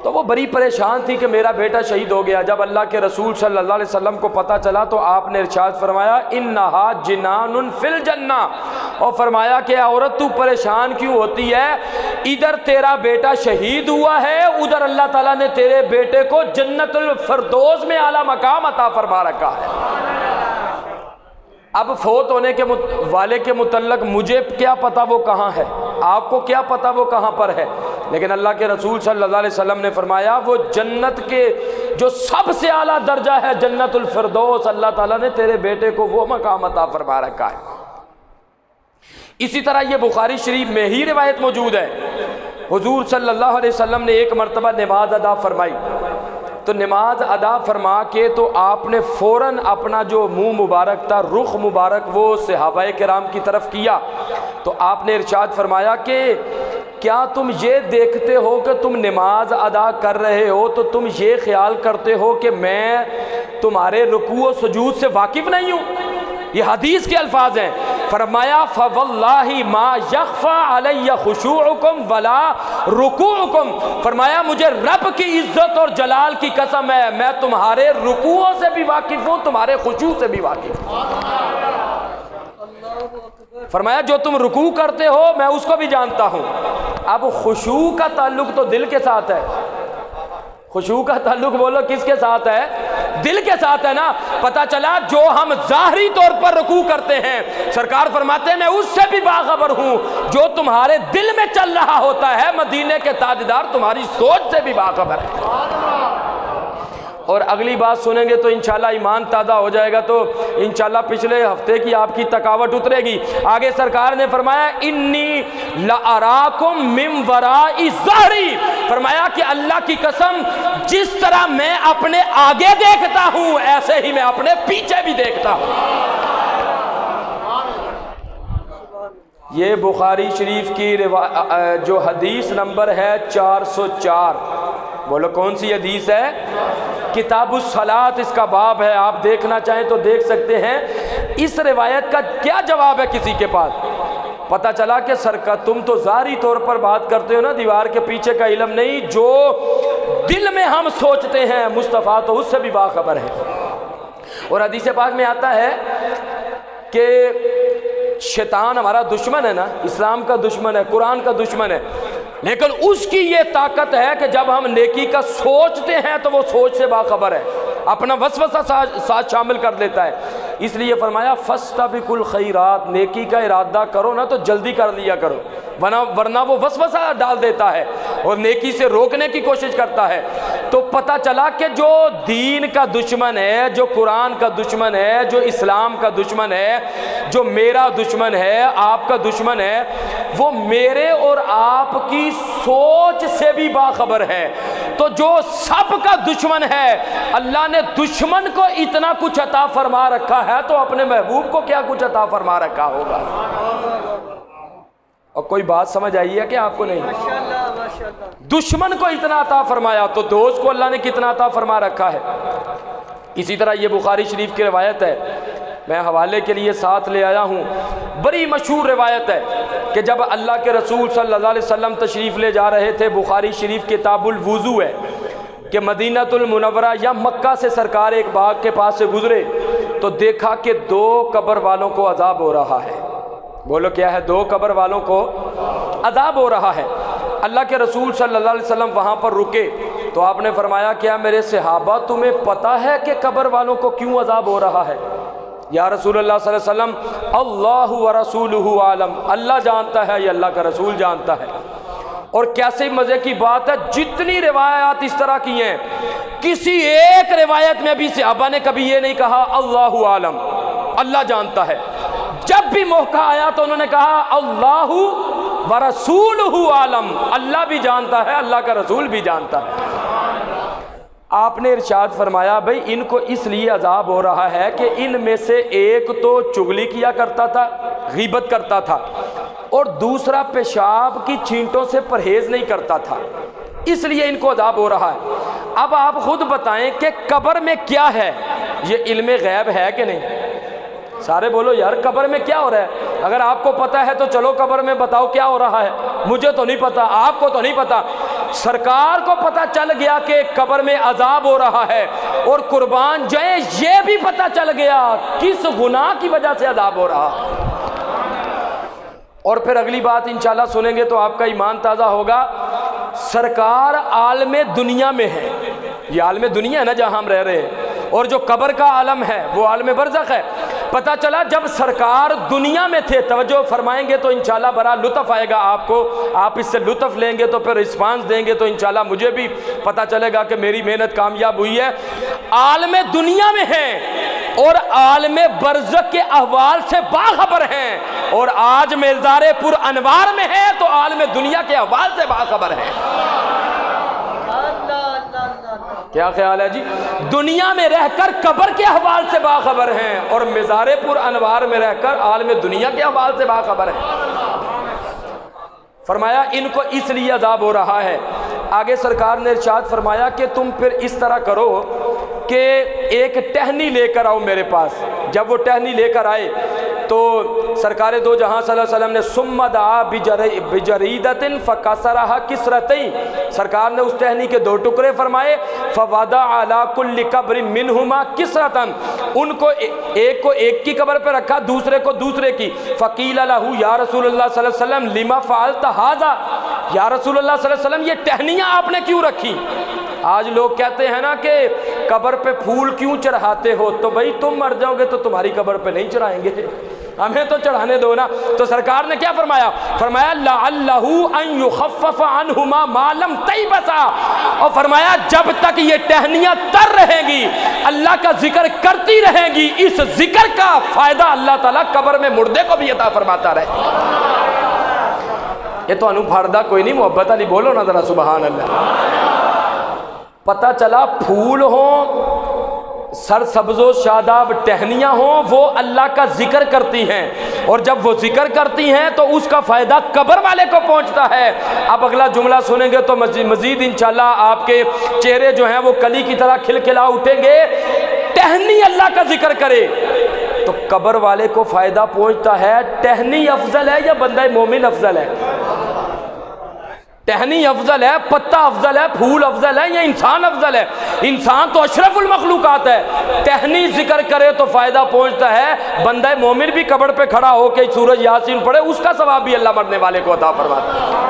S1: تو وہ بڑی پریشان تھی کہ میرا بیٹا شہید ہو گیا. جب اللہ کے رسول صلی اللہ علیہ وسلم کو پتہ چلا تو آپ نے ارشاد فرمایا انہا جنان فی الجنہ، اور فرمایا کہ عورت تو پریشان کیوں ہوتی ہے، ادھر تیرا بیٹا شہید ہوا ہے، ادھر اللہ تعالیٰ نے تیرے بیٹے کو جنت الفردوس میں اعلیٰ مقام عطا فرما رکھا ہے. اب فوت ہونے کے والے کے متعلق مجھے کیا پتا وہ کہاں ہے، آپ کو کیا پتا وہ کہاں پر ہے، لیکن اللہ کے رسول صلی اللہ علیہ وسلم نے فرمایا وہ جنت کے جو سب سے اعلیٰ درجہ ہے جنت الفردوس، اللہ تعالیٰ نے تیرے بیٹے کو وہ مقام عطا فرما رکھا ہے. اسی طرح یہ بخاری شریف میں ہی روایت موجود ہے. حضور صلی اللہ علیہ وسلم نے ایک مرتبہ نماز ادا فرمائی، تو نماز ادا فرما کے تو آپ نے فوراً اپنا جو منہ مبارک تھا، رخ مبارک، وہ صحابہ کرام کی طرف کیا. تو آپ نے ارشاد فرمایا کہ کیا تم یہ دیکھتے ہو کہ تم نماز ادا کر رہے ہو تو تم یہ خیال کرتے ہو کہ میں تمہارے رکوع و سجود سے واقف نہیں ہوں؟ یہ حدیث کے الفاظ ہیں. فرمایا فواللہ ما یخفى علی خشوعکم ولا رکوعکم، فرمایا مجھے رب کی عزت اور جلال کی قسم ہے میں تمہارے رکوعوں سے بھی واقف ہوں، تمہارے خشوع سے بھی واقف ہوں. فرمایا جو تم رکوع کرتے ہو میں اس کو بھی جانتا ہوں. اب خشوع کا تعلق تو دل کے ساتھ ہے، خشوع کا تعلق بولو کس کے ساتھ ہے؟ دل کے ساتھ ہے نا. پتہ چلا جو ہم ظاہری طور پر رکوع کرتے ہیں، سرکار فرماتے ہیں میں اس سے بھی باخبر ہوں جو تمہارے دل میں چل رہا ہوتا ہے، مدینے کے تاجدار تمہاری سوچ سے بھی باخبر ہے. اور اگلی بات سنیں گے تو انشاءاللہ ایمان تازہ ہو جائے گا، تو انشاءاللہ پچھلے ہفتے کی آپ کی تکاوٹ اترے گی. آگے سرکار نے فرمایا انی لأراکم من وراء ظہری، فرمایا کہ اللہ کی قسم جس طرح میں اپنے آگے دیکھتا ہوں ایسے ہی میں اپنے پیچھے بھی دیکھتا ہوں. یہ بخاری شریف کی جو حدیث نمبر ہے 404، بولو کون سی حدیث ہے؟ کتاب الصلاۃ اس کا باب ہے، آپ دیکھنا چاہیں تو دیکھ سکتے ہیں۔ اس روایت کا کیا جواب ہے کسی کے پاس؟ پتہ چلا کہ سرکار تم تو ظاہری طور پر بات کرتے ہو نا، دیوار کے پیچھے کا علم نہیں، جو دل میں ہم سوچتے ہیں مصطفیٰ تو اس سے بھی باخبر ہے۔ اور حدیث پاک میں آتا ہے کہ شیطان ہمارا دشمن ہے نا، اسلام کا دشمن ہے، قرآن کا دشمن ہے، لیکن اس کی یہ طاقت ہے کہ جب ہم نیکی کا سوچتے ہیں تو وہ سوچ سے باخبر ہے، اپنا وسوسہ ساتھ شامل کر لیتا ہے۔ اس لیے فرمایا فاستبقوا الخیرات، نیکی کا ارادہ کرو نا تو جلدی کر لیا کرو، ورنہ وہ وسوسہ ڈال دیتا ہے اور نیکی سے روکنے کی کوشش کرتا ہے۔ تو پتہ چلا کہ جو دین کا دشمن ہے، جو قرآن کا دشمن ہے، جو اسلام کا دشمن ہے، جو میرا دشمن ہے، آپ کا دشمن ہے، وہ میرے اور آپ کی سوچ سے بھی باخبر ہے۔ تو جو سب کا دشمن ہے، اللہ نے دشمن کو اتنا کچھ عطا فرما رکھا ہے تو اپنے محبوب کو کیا کچھ عطا فرما رکھا ہوگا؟ اور کوئی بات سمجھ آئی ہے کہ آپ کو نہیں؟ دشمن کو اتنا عطا فرمایا تو دوست کو اللہ نے کتنا عطا فرما رکھا ہے۔ اسی طرح یہ بخاری شریف کی روایت ہے، میں حوالے کے لیے ساتھ لے آیا ہوں، بڑی مشہور روایت ہے کہ جب اللہ کے رسول صلی اللہ علیہ وسلم تشریف لے جا رہے تھے، بخاری شریف کتاب الوضو ہے کہ مدینہ المنورہ یا مکہ سے سرکار ایک باغ کے پاس سے گزرے تو دیکھا کہ 2 قبر والوں کو عذاب ہو رہا ہے۔ بولو کیا ہے؟ 2 قبر والوں کو عذاب ہو رہا ہے۔ اللہ کے رسول صلی اللہ علیہ وسلم وہاں پر رکے تو آپ نے فرمایا کیا میرے صحابہ تمہیں پتہ ہے کہ قبر والوں کو کیوں عذاب ہو رہا ہے؟ یا رسول اللہ صلی اللہ علیہ وسلم اللہ ورسولہ عالم، اللہ جانتا ہے یا اللہ کا رسول جانتا ہے۔ اور کیسے مزے کی بات ہے، جتنی روایات اس طرح کی ہیں کسی ایک روایت میں بھی صحابہ نے کبھی یہ نہیں کہا اللہ عالم، اللہ جانتا ہے۔ جب بھی موقع آیا تو انہوں نے کہا اللہ ورسولہ عالم، اللہ بھی جانتا ہے، اللہ کا رسول بھی جانتا ہے۔ آپ نے ارشاد فرمایا بھئی ان کو اس لیے عذاب ہو رہا ہے کہ ان میں سے ایک تو چغلی کیا کرتا تھا، غیبت کرتا تھا، اور دوسرا پیشاب کی چھینٹوں سے پرہیز نہیں کرتا تھا، اس لیے ان کو عذاب ہو رہا ہے۔ اب آپ خود بتائیں کہ قبر میں کیا ہے؟ یہ علم غیب ہے کہ نہیں؟ سارے بولو یار قبر میں کیا ہو رہا ہے؟ اگر آپ کو پتہ ہے تو چلو قبر میں بتاؤ کیا ہو رہا ہے۔ مجھے تو نہیں پتا، آپ کو تو نہیں پتا، سرکار کو پتہ چل گیا کہ قبر میں عذاب ہو رہا ہے، اور قربان جائیں یہ بھی پتہ چل گیا کس گناہ کی وجہ سے عذاب ہو رہا ہے۔ اور پھر اگلی بات انشاءاللہ سنیں گے تو آپ کا ایمان تازہ ہوگا۔ سرکار عالم دنیا میں ہے، یہ عالم دنیا ہے نا جہاں ہم رہ رہے ہیں، اور جو قبر کا عالم ہے وہ عالم برزخ ہے۔ پتہ چلا جب سرکار دنیا میں تھے، توجہ فرمائیں گے تو انشاءاللہ بڑا لطف آئے گا آپ کو، آپ اس سے لطف لیں گے تو پھر رسپانس دیں گے تو انشاءاللہ مجھے بھی پتہ چلے گا کہ میری محنت کامیاب ہوئی ہے۔ عالم دنیا میں ہیں اور عالم برزخ کے احوال سے باخبر ہیں، اور آج مزار پر انوار میں ہیں تو عالم دنیا کے احوال سے باخبر ہیں۔ کیا خیال ہے جی؟ دنیا میں رہ کر قبر کے احوال سے باخبر ہیں اور مزار پر انوار میں رہ کر عالم دنیا کے احوال سے باخبر ہیں۔ فرمایا ان کو اس لیے عذاب ہو رہا ہے۔ آگے سرکار نے ارشاد فرمایا کہ تم پھر اس طرح کرو کہ ایک ٹہنی لے کر آؤ میرے پاس۔ جب وہ ٹہنی لے کر آئے تو سرکار دو جہاں صلی اللہ علیہ وسلم نے ثم دعا بجریدۃ فکسرھا کسرتین، سرکار نے اس ٹہنی کے 2 ٹکڑے فرمائے، فوضع علی کل قبر منہما کسرۃ، ان کو ایک کو ایک کی قبر پہ رکھا، دوسرے کو دوسرے کی۔ فقیل لہ یا رسول اللہ صلی اللہ علیہ وسلم لما فعلت ھذا، یا رسول اللہ صلی اللہ علیہ وسلم یہ ٹہنیاں آپ نے کیوں رکھی؟ آج لوگ کہتے ہیں نا کہ قبر پہ پھول کیوں چڑھاتے ہو؟ تو بھائی تم مر جاؤ گے تو تمہاری قبر پہ نہیں چڑھائیں گے، ہمیں تو چڑھانے دو نا۔ تو سرکار نے کیا فرمایا؟ فرمایا لعلہ ان یخفف عنہما ما لم تیبسا، اور فرمایا جب تک یہ ٹہنیاں تر رہیں گی، اللہ کا ذکر کرتی رہیں گی، اس ذکر کا فائدہ اللہ تعالیٰ قبر میں مردے کو بھی عطا فرماتا رہے۔ یہ تو انو پھڑدا کوئی نہیں، محبت علی بولو نا ذرا سبحان اللہ۔ پتہ چلا پھول ہوں، سر سبز و شاداب ٹہنیاں ہوں، وہ اللہ کا ذکر کرتی ہیں، اور جب وہ ذکر کرتی ہیں تو اس کا فائدہ قبر والے کو پہنچتا ہے۔ اب اگلا جملہ سنیں گے تو مزید انشاءاللہ آپ کے چہرے جو ہیں وہ کلی کی طرح کھلکھلا اٹھیں گے۔ ٹہنی اللہ کا ذکر کرے تو قبر والے کو فائدہ پہنچتا ہے۔ ٹہنی افضل ہے یا بندہ مومن افضل ہے؟ ٹہنی افضل ہے، پتا افضل ہے، پھول افضل ہے یا انسان افضل ہے؟ انسان تو اشرف المخلوقات ہے۔ ٹہنی ذکر کرے تو فائدہ پہنچتا ہے۔ بندہ مومن بھی قبر پہ کھڑا ہو کے سورج یاسین پڑھے، اس کا ثواب بھی اللہ مرنے والے کو عطا فرماتا ہے۔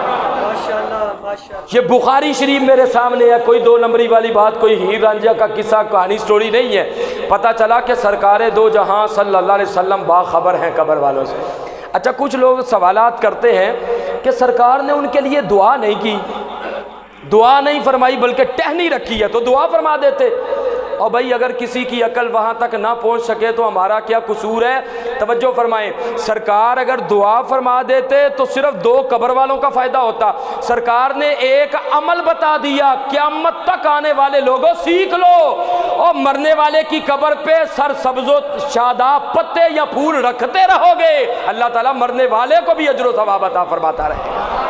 S1: یہ بخاری شریف میرے سامنے ہے، کوئی دو نمبری والی بات، کوئی ہیر رانجھا کا قصہ کہانی سٹوری نہیں ہے۔ پتہ چلا کہ سرکار دو جہاں صلی اللہ علیہ وسلم باخبر ہیں قبر والوں سے۔ اچھا، کچھ لوگ سوالات کرتے ہیں کہ سرکار نے ان کے لیے دعا نہیں کی، دعا نہیں فرمائی بلکہ ٹہنی رکھی ہے تو دعا فرما دیتے۔ اور بھائی اگر کسی کی عقل وہاں تک نہ پہنچ سکے تو ہمارا کیا قصور ہے؟ توجہ فرمائیں، سرکار اگر دعا فرما دیتے تو صرف دو قبر والوں کا فائدہ ہوتا۔ سرکار نے ایک عمل بتا دیا، قیامت تک آنے والے لوگوں سیکھ لو، اور مرنے والے کی قبر پہ سر سبز و شاداب پتے یا پھول رکھتے رہو گے، اللہ تعالیٰ مرنے والے کو بھی اجر و ثواب عطا فرماتا رہے گا۔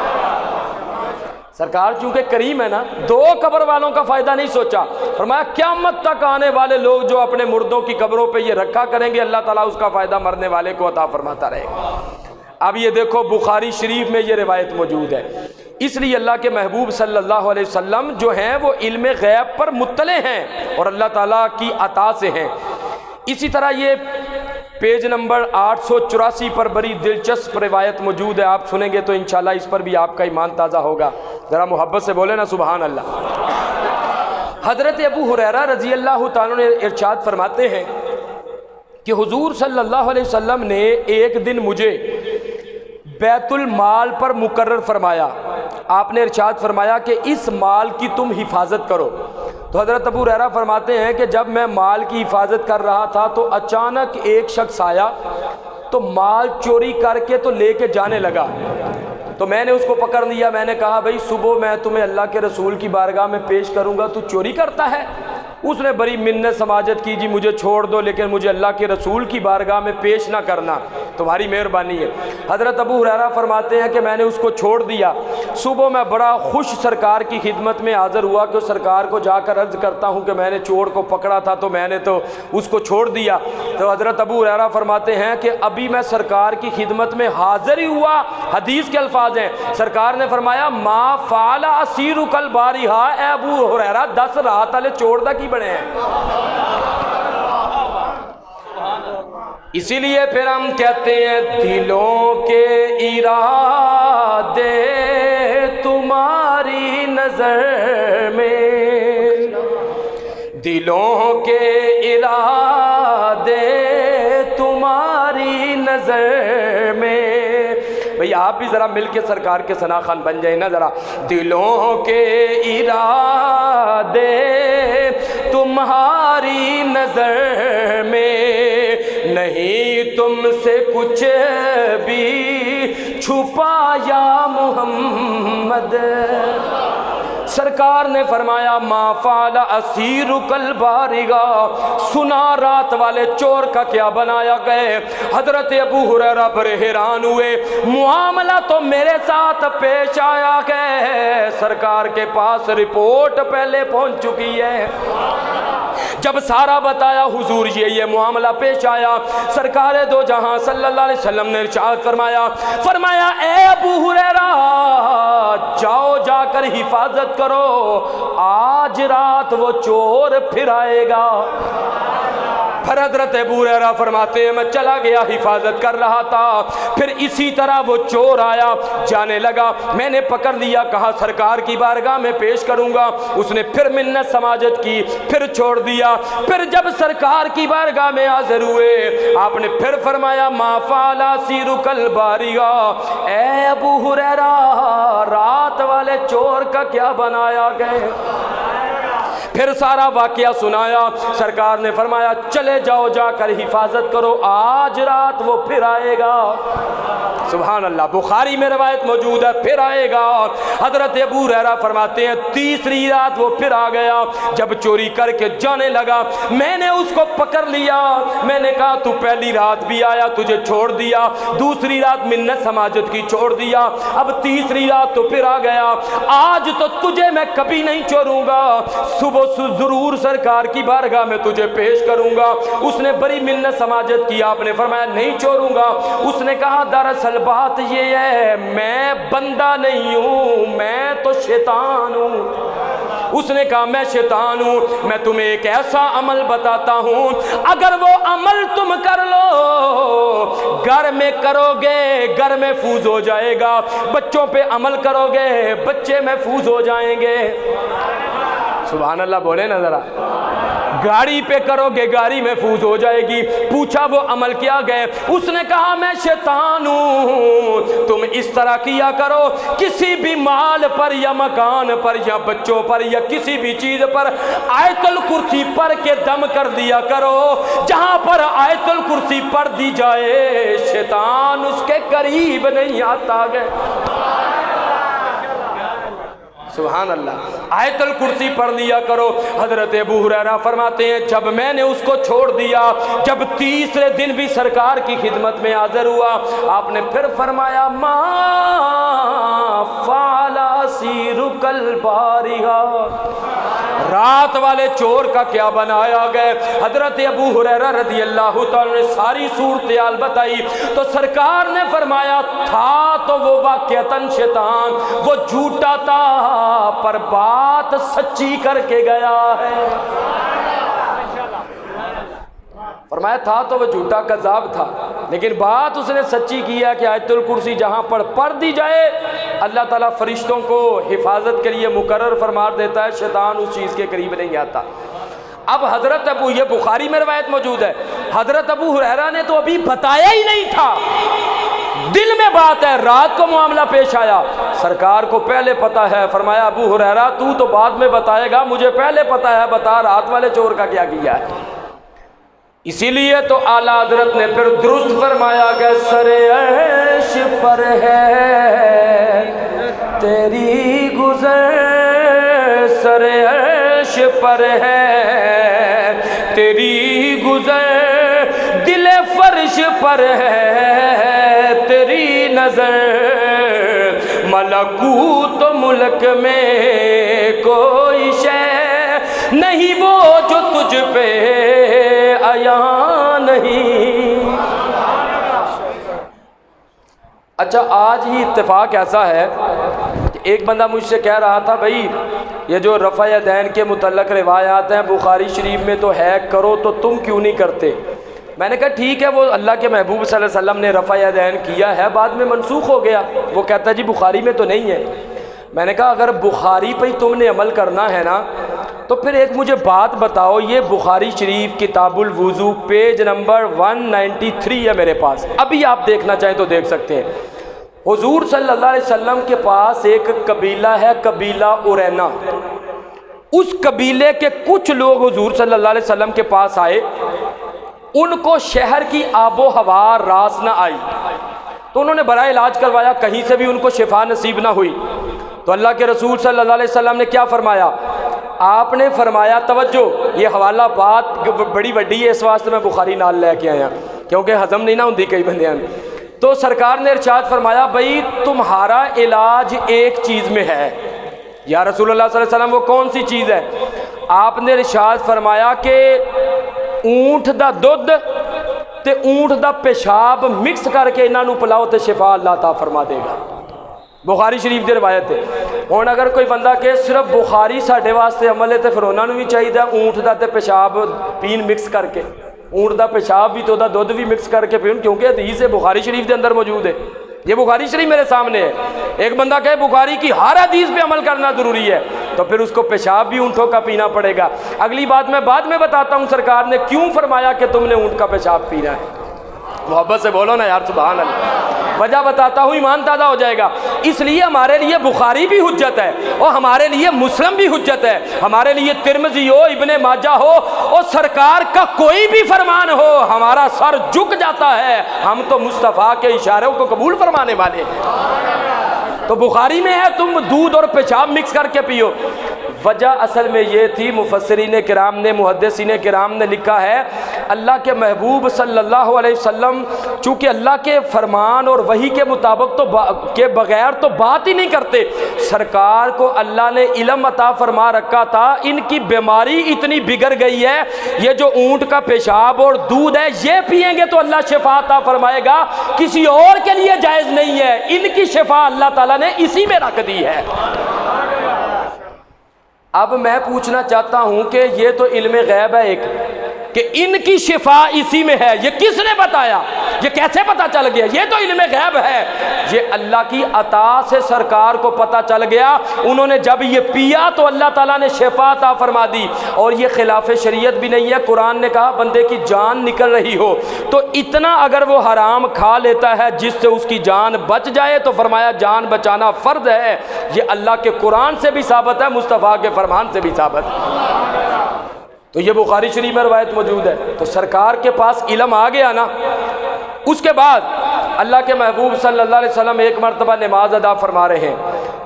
S1: سرکار چونکہ کریم ہے نا، دو قبر والوں کا فائدہ نہیں سوچا، فرمایا قیامت تک آنے والے لوگ جو اپنے مردوں کی قبروں پہ یہ رکھا کریں گے، اللہ تعالیٰ اس کا فائدہ مرنے والے کو عطا فرماتا رہے گا۔ اب یہ دیکھو بخاری شریف میں یہ روایت موجود ہے، اس لیے اللہ کے محبوب صلی اللہ علیہ وسلم جو ہیں وہ علم غیب پر مطلع ہیں اور اللہ تعالیٰ کی عطا سے ہیں۔ اسی طرح یہ پیج نمبر 884 پر بڑی دلچسپ روایت موجود ہے، آپ سنیں گے تو انشاءاللہ اس پر بھی آپ کا ایمان تازہ ہوگا۔ ذرا محبت سے بولے نا سبحان اللہ۔ حضرت ابو ہریرہ رضی اللہ تعالیٰ نے ارشاد فرماتے ہیں کہ حضور صلی اللہ علیہ وسلم نے ایک دن مجھے بیت المال پر مقرر فرمایا۔ آپ نے ارشاد فرمایا کہ اس مال کی تم حفاظت کرو۔ تو حضرت ابو ہریرہ فرماتے ہیں کہ جب میں مال کی حفاظت کر رہا تھا تو اچانک ایک شخص آیا تو مال چوری کر کے تو لے کے جانے لگا، تو میں نے اس کو پکڑ لیا۔ میں نے کہا بھائی صبح میں تمہیں اللہ کے رسول کی بارگاہ میں پیش کروں گا، تو چوری کرتا ہے؟ اس نے بڑی منت سماجت کی، جی مجھے چھوڑ دو لیکن مجھے اللہ کے رسول کی بارگاہ میں پیش نہ کرنا، تمہاری مہربانی ہے۔ حضرت ابو ہریرہ فرماتے ہیں کہ میں نے اس کو چھوڑ دیا۔ صبح میں بڑا خوش سرکار کی خدمت میں حاضر ہوا کہ سرکار کو جا کر عرض کرتا ہوں کہ میں نے چور کو پکڑا تھا تو میں نے تو اس کو چھوڑ دیا۔ تو حضرت ابو ہریرہ فرماتے ہیں کہ ابھی میں سرکار کی خدمت میں حاضر ہی ہوا، حدیث کے الفاظ ہیں، سرکار نے فرمایا ما فعل اسیرک البارحہ، اے ابو ہریرہ 10 رات والے چور دا کی بنے ہیں۔ اسی لیے پھر ہم کہتے ہیں دلوں کے ارادے تمہاری نظر میں، دلوں کے ارادے تمہاری نظر میں۔ بھئی آپ بھی ذرا مل کے سرکار کے ثنا خوان بن جائیں نا ذرا۔ دلوں کے ارادے تمہاری نظر میں، نہیں تم سے کچھ بھی چھپایا محمد۔ سرکار نے فرمایا ما فعل اسیرک البارحہ، سنا رات والے چور کا کیا بنایا گئے۔ حضرت ابو ہریرہ بڑے حیران ہوئے، معاملہ تو میرے ساتھ پیش آیا ہے، سرکار کے پاس رپورٹ پہلے پہنچ چکی ہے۔ جب سارا بتایا حضور یہ معاملہ پیش آیا، سرکار دو جہاں صلی اللہ علیہ وسلم نے ارشاد فرمایا اے ابو ہریرہ جاؤ، جا کر حفاظت کرو، آج رات وہ چور پھر آئے گا۔ پھر حضرت ابو ہریرہ فرماتے ہیں میں چلا گیا، حفاظت کر رہا تھا، پھر اسی طرح وہ چور آیا، جانے لگا، میں نے پکڑ لیا، کہا سرکار کی بارگاہ میں پیش کروں گا، اس نے پھر منت سماجت کی، پھر چھوڑ دیا۔ پھر جب سرکار کی بارگاہ میں حاضر ہوئے، آپ نے پھر فرمایا ما فعل اسیرک البارحہ، اے ابو ہریرہ رات والے چور کا کیا بنایا گئے؟ پھر سارا واقعہ سنایا، سرکار نے فرمایا چلے جاؤ، جا کر حفاظت کرو، آج رات وہ پھر آئے گا۔ سبحان اللہ، بخاری میں روایت موجود ہے، پھر آئے گا۔ اور حضرت ابو ہریرہ فرماتے ہیں تیسری رات وہ پھر آ گیا، جب چوری کر کے جانے لگا میں نے اس کو پکڑ لیا، میں نے کہا تو پہلی رات بھی آیا تجھے چھوڑ دیا، دوسری رات منت سماجت کی چھوڑ دیا، اب تیسری رات تو پھر آ گیا، آج تو تجھے میں کبھی نہیں چھوڑوں گا، صبح ضرور سرکار کی بارگاہ میں تجھے پیش کروں گا۔ اس نے بڑی منت سماجت کی، آپ نے فرمایا نہیں چھوڑوں گا۔ اس نے کہا دراصل بات یہ ہے میں بندہ نہیں ہوں، میں تو شیطان ہوں۔ اس نے کہا میں شیطان ہوں، میں تمہیں ایک ایسا عمل بتاتا ہوں، اگر وہ عمل تم کر لو گھر میں کرو گے گھر محفوظ ہو جائے گا، بچوں پہ عمل کرو گے بچے محفوظ ہو جائیں گے۔ سبحان اللہ بولے نا ذرا، گاڑی پہ کرو گے گاڑی محفوظ ہو جائے گی۔ پوچھا وہ عمل کیا گئے، اس نے کہا میں شیطان ہوں، تم اس طرح کیا کرو کسی بھی مال پر یا مکان پر یا بچوں پر یا کسی بھی چیز پر آیت الکرسی پڑھ کے دم کر دیا کرو، جہاں پر آیت الکرسی پڑھ دی جائے شیطان اس کے قریب نہیں آتا گئے۔ سبحان اللہ، آیت الکرسی پڑھ لیا کرو۔ حضرت ابو ہریرہ فرماتے ہیں جب میں نے اس کو چھوڑ دیا، جب تیسرے دن بھی سرکار کی خدمت میں حاضر ہوا، آپ نے پھر فرمایا ما فعل اسیرک البارحہ، رات والے چور کا کیا بنایا گئے۔ حضرت ابو ہریرہ رضی اللہ تعالی نے ساری صورتحال بتائی تو سرکار نے فرمایا تھا تو وہ واقعتاً شیطان، وہ جھوٹا تھا پر بات سچی کر کے گیا ہے۔ فرمایا تھا تو وہ جھوٹا کذاب تھا، لیکن بات اس نے سچی کی ہے کہ آیت الکرسی جہاں پر پڑھ دی جائے اللہ تعالیٰ فرشتوں کو حفاظت کے لیے مقرر فرما دیتا ہے، شیطان اس چیز کے قریب نہیں آتا۔ اب حضرت ابو، یہ بخاری میں روایت موجود ہے، حضرت ابو ہریرہ نے تو ابھی بتایا ہی نہیں تھا، دل میں بات ہے، رات کو معاملہ پیش آیا، سرکار کو پہلے پتا ہے، فرمایا ابو ہریرہ تو بعد میں بتائے گا، مجھے پہلے پتا ہے، بتا رات والے چور کا کیا کیا ہے۔ اسی لیے تو اعلیٰ حضرت نے پھر درست فرمایا کہ سر عرش پر ہے تیری گزر، سر عرش پر ہے تیری گزر، دل فرش پر ہے تیری نظر، ملکوت ملک میں کوئی شے نہیں وہ جو تجھ پہ آیا نہیں۔ اچھا آج ہی اتفاق ایسا ہے کہ ایک بندہ مجھ سے کہہ رہا تھا بھائی یہ جو رفع یدین کے متعلق روایات ہیں بخاری شریف میں تو ہے، کرو تو تم کیوں نہیں کرتے؟ میں نے کہا ٹھیک ہے، وہ اللہ کے محبوب صلی اللہ علیہ وسلم نے رفع یدین کیا ہے، بعد میں منسوخ ہو گیا، وہ کہتا ہے جی بخاری میں تو نہیں ہے۔ میں نے کہا اگر بخاری پہ تم نے عمل کرنا ہے نا تو پھر ایک مجھے بات بتاؤ، یہ بخاری شریف کتاب الوضو پیج نمبر 193 ہے میرے پاس، ابھی آپ دیکھنا چاہیں تو دیکھ سکتے ہیں۔ حضور صلی اللہ علیہ وسلم کے پاس ایک قبیلہ ہے، قبیلہ ارینا، اس قبیلے کے کچھ لوگ حضور صلی اللہ علیہ وسلم کے پاس آئے، ان کو شہر کی آب و ہوا راس نہ آئی تو انہوں نے بڑا علاج کروایا، کہیں سے بھی ان کو شفا نصیب نہ ہوئی، تو اللہ کے رسول صلی اللہ علیہ وسلم نے کیا فرمایا؟ آپ نے فرمایا توجہ، یہ حوالہ بات بڑی وڈی ہے، اس واسطے میں بخاری نال لے کے آیا کیونکہ ہضم نہیں نہ ہوندی کئی بندیاں۔ تو سرکار نے ارشاد فرمایا بھائی تمہارا علاج ایک چیز میں ہے۔ یا رسول اللہ صلی اللہ علیہ وسلم وہ کون سی چیز ہے؟ آپ نے ارشاد فرمایا کہ اونٹ دا دودھ تے اونٹ دا پیشاب مکس کر کے انہاں نوں پلاؤ تے شفا اللہ تعالی فرما دے گا۔ بخاری شریف دی روایت ہے۔ ہن اگر کوئی بندہ کہ صرف بخاری ساڈے واسطے عمل ہے تے پھر انہاں نوں بھی چاہیے اونٹ دا تے پیشاب پین مکس کر کے، اونٹ دا پیشاب بھی تو دا دودھ بھی مکس کر کے پین، کیونکہ حدیث ہے بخاری شریف دے اندر موجود ہے، یہ بخاری شریف میرے سامنے ہے۔ ایک بندہ کہے بخاری کی ہر حدیث پہ عمل کرنا ضروری ہے تو پھر اس کو پیشاب بھی اونٹوں کا پینا پڑے گا۔ اگلی بات میں بعد میں بتاتا ہوں سرکار نے کیوں فرمایا کہ تم نے اونٹ کا پیشاب پینا ہے، محبت سے بولو نا یار سبحان اللہ، وجہ بتاتا ہوں ایمان تازہ ہو جائے گا۔ اس لیے ہمارے لیے بخاری بھی حجت ہے اور ہمارے لیے مسلم بھی حجت ہے، ہمارے لیے ترمذی ہو، ابن ماجہ ہو، اور سرکار کا کوئی بھی فرمان ہو ہمارا سر جھک جاتا ہے، ہم تو مصطفیٰ کے اشاروں کو قبول فرمانے والے ہیں۔ تو بخاری میں ہے تم دودھ اور پیشاب مکس کر کے پیو۔ وجہ اصل میں یہ تھی، مفسرین کرام نے، محدثین کرام نے لکھا ہے، اللہ کے محبوب صلی اللہ علیہ وسلم چونکہ اللہ کے فرمان اور وحی کے مطابق کے بغیر تو بات ہی نہیں کرتے، سرکار کو اللہ نے علم عطا فرما رکھا تھا، ان کی بیماری اتنی بگڑ گئی ہے، یہ جو اونٹ کا پیشاب اور دودھ ہے یہ پئیں گے تو اللہ شفا عطا فرمائے گا، کسی اور کے لیے جائز نہیں ہے، ان کی شفا اللہ تعالیٰ نے اسی میں رکھ دی ہے۔ اب میں پوچھنا چاہتا ہوں کہ یہ تو علم غیب ہے ایک، کہ ان کی شفا اسی میں ہے، یہ کس نے بتایا؟ یہ کیسے پتہ چل گیا؟ یہ تو علم غیب ہے، یہ اللہ کی عطا سے سرکار کو پتہ چل گیا، انہوں نے جب یہ پیا تو اللہ تعالیٰ نے شفا عطا فرما دی، اور یہ خلاف شریعت بھی نہیں ہے، قرآن نے کہا بندے کی جان نکل رہی ہو تو اتنا اگر وہ حرام کھا لیتا ہے جس سے اس کی جان بچ جائے تو فرمایا جان بچانا فرض ہے، یہ اللہ کے قرآن سے بھی ثابت ہے، مصطفیٰ کے فرمان سے بھی ثابت ہے۔ تو یہ بخاری شریف میں روایت موجود ہے، تو سرکار کے پاس علم آ گیا نا۔ اس کے بعد اللہ کے محبوب صلی اللہ علیہ وسلم ایک مرتبہ نماز ادا فرما رہے ہیں،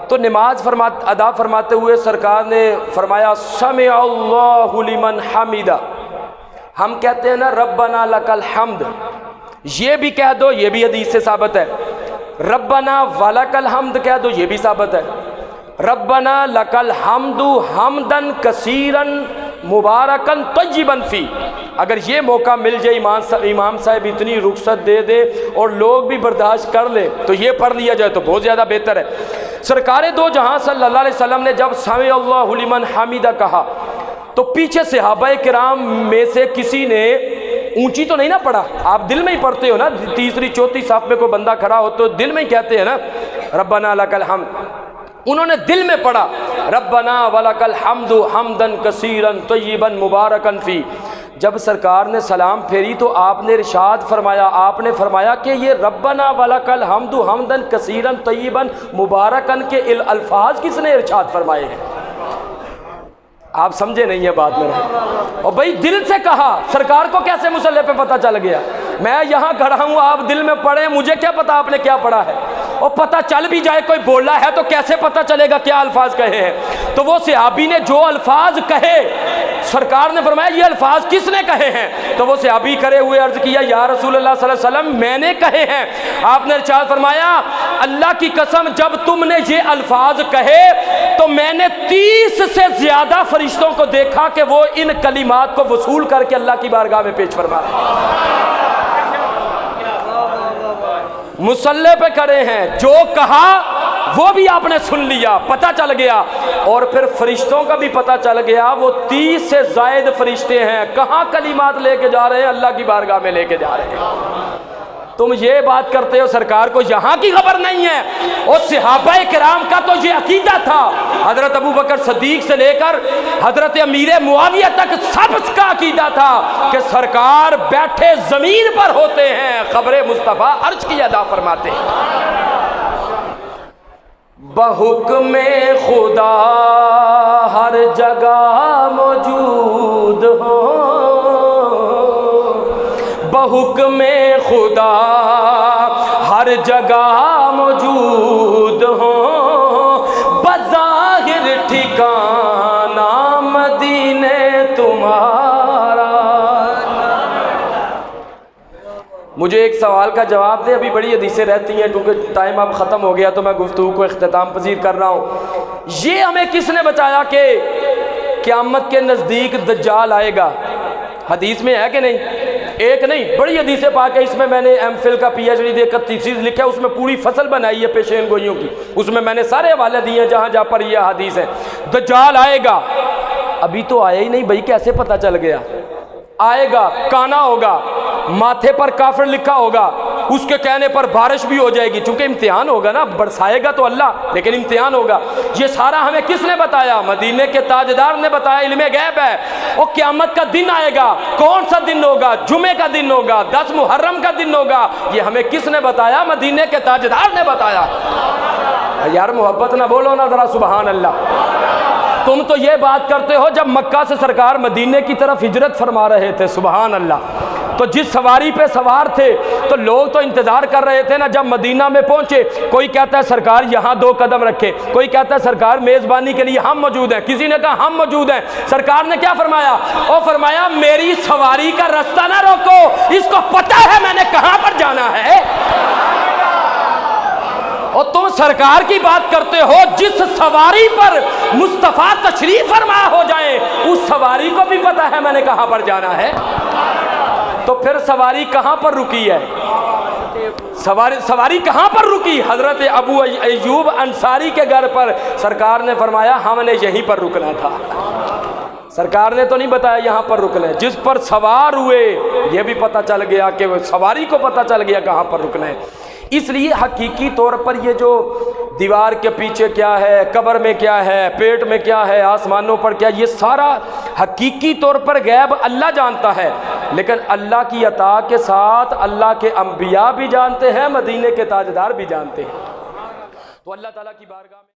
S1: تو نماز ادا فرماتے ہوئے سرکار نے فرمایا سمع اللہ لمن حمدہ، ہم کہتے ہیں نا ربنا لک الحمد، یہ بھی کہہ دو، یہ بھی حدیث سے ثابت ہے، ربنا ولک الحمد کہہ دو، یہ بھی ثابت ہے، ربنا لک الحمد حمدن کثیرن مبارکن طیبن فی، اگر یہ موقع مل جائے امام صاحب اتنی رخصت دے دے اور لوگ بھی برداشت کر لے تو یہ پڑھ لیا جائے تو بہت زیادہ بہتر ہے۔ سرکار دو جہاں صلی اللہ علیہ وسلم نے جب سمع اللہ لمن حمیدہ کہا تو پیچھے صحابہ کرام میں سے کسی نے اونچی تو نہیں نہ پڑھا، آپ دل میں ہی پڑھتے ہو نا، تیسری چوتھی صف میں کوئی بندہ کھڑا ہو تو دل میں ہی کہتے ہیں نا ربنا لک الحمد، انہوں نے دل میں پڑھا ربنا ولک الحمد حمدن کثیرا طیبا مبارکا فی۔ جب سرکار نے سلام پھیری تو آپ نے ارشاد فرمایا، آپ نے فرمایا کہ یہ ربنا ولک الحمد حمدن کثیرا طیبا مبارکا کے الفاظ کس نے ارشاد فرمائے ہیں؟ آپ سمجھے نہیں ہے بات میرا، اور بھائی دل سے کہا، سرکار کو کیسے مصلی پہ پتہ چل گیا؟ میں یہاں کھڑا ہوں، آپ دل میں پڑھیں، مجھے کیا پتا آپ نے کیا پڑھا ہے، اور پتہ چل بھی جائے کوئی بولا ہے تو کیسے پتہ چلے گا کیا الفاظ کہے ہیں؟ تو وہ صحابی نے جو الفاظ کہے، سرکار نے فرمایا یہ الفاظ کس نے کہے ہیں؟ تو وہ صحابی کرے ہوئے عرض کیا یا رسول اللہ صلی اللہ علیہ وسلم میں نے کہے ہیں۔ آپ نے ارشاد فرمایا اللہ کی قسم جب تم نے یہ الفاظ کہے تو میں نے 30 سے زیادہ فرشتوں کو دیکھا کہ وہ ان کلمات کو وصول کر کے اللہ کی بارگاہ میں پیش فرما رہے ہیں، مصلی پہ کھڑے ہیں، جو کہا وہ بھی آپ نے سن لیا، پتہ چل گیا، اور پھر فرشتوں کا بھی پتہ چل گیا، وہ 30 سے زائد فرشتے ہیں، کہاں کلمات لے کے جا رہے ہیں؟ اللہ کی بارگاہ میں لے کے جا رہے ہیں۔ تم یہ بات کرتے ہو سرکار کو یہاں کی خبر نہیں ہے، اور صحابہ کرام کا تو یہ عقیدہ تھا، حضرت ابو بکر صدیق سے لے کر حضرت امیر معاویہ تک سب کا عقیدہ تھا کہ سرکار بیٹھے زمین پر ہوتے ہیں، خبر مصطفیٰ عرش کی ادا فرماتے ہیں۔ بحکم خدا ہر جگہ موجود ہو، بحکم خدا ہر جگہ موجود ہو، بظاہر ٹھکانہ مدینے تمہارا۔ مجھے ایک سوال کا جواب دے، ابھی بڑی حدیثیں رہتی ہیں کیونکہ ٹائم اب ختم ہو گیا تو میں گفتگو کو اختتام پذیر کر رہا ہوں۔ یہ ہمیں کس نے بتایا کہ قیامت کے نزدیک دجال آئے گا؟ حدیث میں ہے کہ نہیں؟ ایک نہیں، بڑی حدیثیں پاک ہے، اس میں میں نے ایم فل کا پی ایچ ڈی دے کر تیسیز لکھا ہے، اس میں پوری فصل بنائی ہے پیشین گوئیوں کی، اس میں میں نے سارے حوالے دیے ہیں جہاں جہاں پر یہ حدیث ہے۔ دجال آئے گا، ابھی تو آیا ہی نہیں بھائی، کیسے پتہ چل گیا؟ آئے گا، کانا ہوگا، ماتھے پر کافر لکھا ہوگا، اس کے کہنے پر بارش بھی ہو جائے گی، چونکہ امتحان ہوگا نا، برسائے گا تو اللہ لیکن امتحان ہوگا۔ یہ سارا ہمیں کس نے بتایا؟ مدینے کے تاجدار نے بتایا، علم غیب ہے۔ اور قیامت کا دن آئے گا، کون سا دن ہوگا؟ جمعے کا دن ہوگا، 10 محرم کا دن ہوگا، یہ ہمیں کس نے بتایا؟ مدینے کے تاجدار نے بتایا۔ یار محبت نہ بولو نا ذرا سبحان اللہ۔ تم تو یہ بات کرتے ہو جب مکہ سے سرکار مدینے کی طرف ہجرت فرما رہے تھے، سبحان اللہ، تو جس سواری پہ سوار تھے تو لوگ تو انتظار کر رہے تھے نا، جب مدینہ میں پہنچے کوئی کہتا ہے سرکار یہاں 2 قدم رکھے، کوئی کہتا ہے سرکار میزبانی کے لیے ہم موجود ہیں، کسی نے کہا ہم موجود ہیں۔ سرکار نے کیا فرمایا؟ وہ فرمایا میری سواری کا رستہ نہ روکو، اس کو پتہ ہے میں نے کہاں پر جانا ہے۔ اور تم سرکار کی بات کرتے ہو، جس سواری پر مصطفیٰ تشریف فرما ہو جائیں اس سواری کو بھی پتہ ہے میں نے کہاں پر جانا ہے۔ تو پھر سواری کہاں پر رکی ہے؟ سواری کہاں پر رکی؟ حضرت ابو ایوب انصاری کے گھر پر۔ سرکار نے فرمایا ہم نے یہیں پر رکنا تھا۔ سرکار نے تو نہیں بتایا یہاں پر رکنا ہے، جس پر سوار ہوئے یہ بھی پتہ چل گیا کہ سواری کو پتہ چل گیا کہاں پر رکنا ہے۔ اس لیے حقیقی طور پر یہ جو دیوار کے پیچھے کیا ہے، قبر میں کیا ہے، پیٹ میں کیا ہے، آسمانوں پر کیا، یہ سارا حقیقی طور پر غیب اللہ جانتا ہے، لیکن اللہ کی عطا کے ساتھ اللہ کے انبیاء بھی جانتے ہیں، مدینے کے تاجدار بھی جانتے ہیں۔ تو اللہ تعالیٰ کی بارگاہ میں